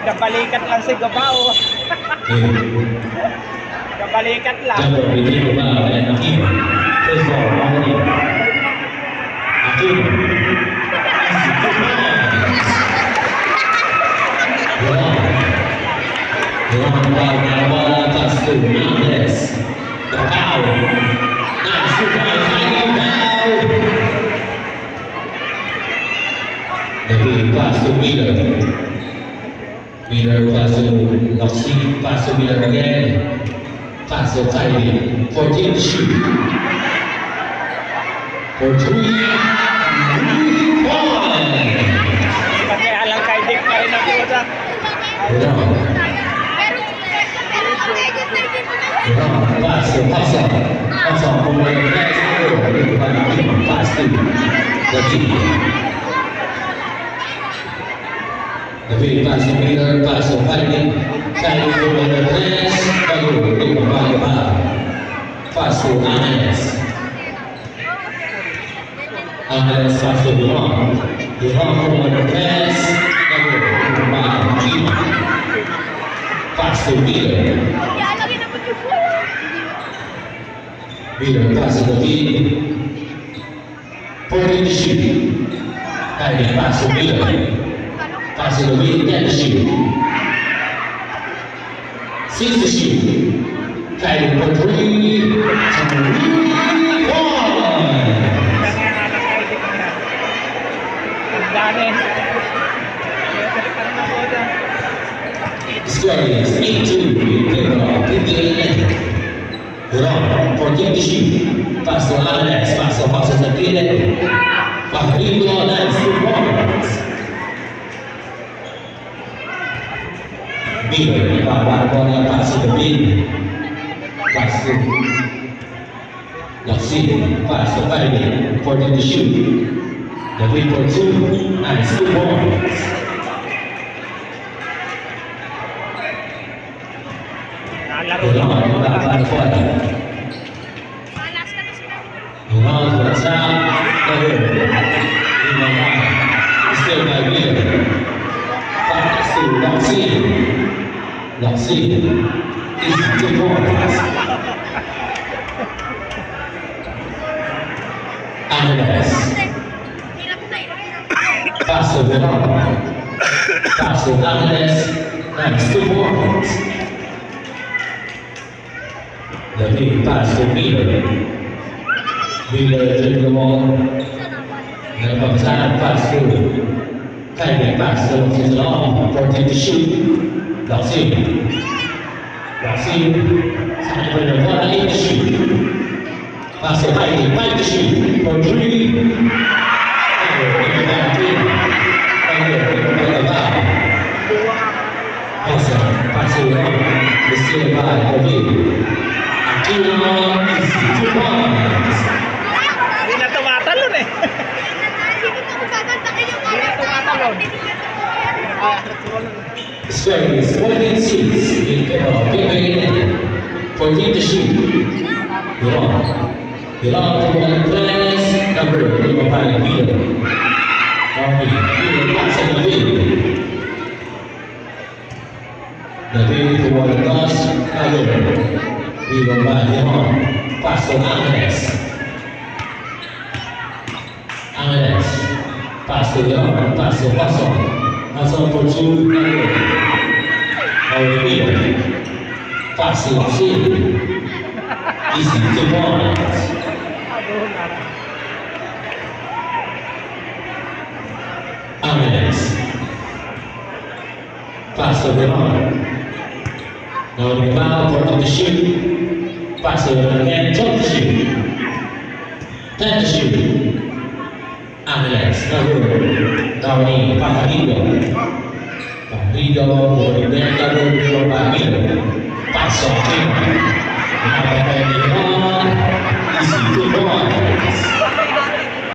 Kabalikat lang si Gabao. Kabalikat lang. Number 18 Gabao and Akim. First ball, Mahoney. Akim. Long ball, bola pass to Mendes. Gabao. Nice to Gabao. The big pass to Miller. Miller pass to Noxie, pass to Miller again. Pass to Tyree. 14 to shoot. For 3. 1. Kaya lang kay Dick pa rin ang kuda. Pass to Pasa. Pasa for the next goal. Pass to the team. The big pass to Miller, pass to Tyree. Tyree for the press. Pass to Angeles. Angeles pass to Duran. Duran for the press. Pass to Miller. Miller pass to the team. 14 to shoot. Tyree pass to Miller. Pass to the wing, 10 to shoot. 6 to shoot. Kylie for 3. 1. Score is 8-2 in favor of PBA. Duran, 14 to shoot. Pass to Alex. Pass to passes the Pile. Fahrigo, nice 2 points. Miller, bawah bola pass to the bin. Pass to Noxie, pass to Tyree, 14 to shoot. The win for 2, nice 2 points. Duran, bawah bola. Duran, bersama still by Miller. Pass to Noxie. Noxie is 2 points. Angeles. Pass to Duran. Pass to Angeles. Nice 2 points. The big pass to Miller. Miller took the ball. The Pagsan pass to Kylie, pass to Noxie long. 14 to shoot. Noxie. Noxie. Sampai pada bola 8 to shoot. Pass to Kylie, 5 to shoot. For 3. Pass to the steal by David. Aquino is 2 points. Hindi na tumatalon eh. Hindi na tumatalon. Score is 14-6 in favor of PBA. 14 to shoot. Duran. Duran for the press. Number 5, Miller. Miller pass on the wing. The wing for the toss. Miller by Duran. Pass to Angeles. Angeles. Pass to Duran. Pass to Passon. Passon for 2. Miller. Pass to Noxie. Easy 2 points. Angeles. Pass to Duran. Now the rebound for the shoot. Pass to again, 12 to shoot. 10 to shoot. Angeles. Now ini Fahrigo. Fahrigo for the net double for Miller. Pass on him. Now the Duran. Easy 2 points.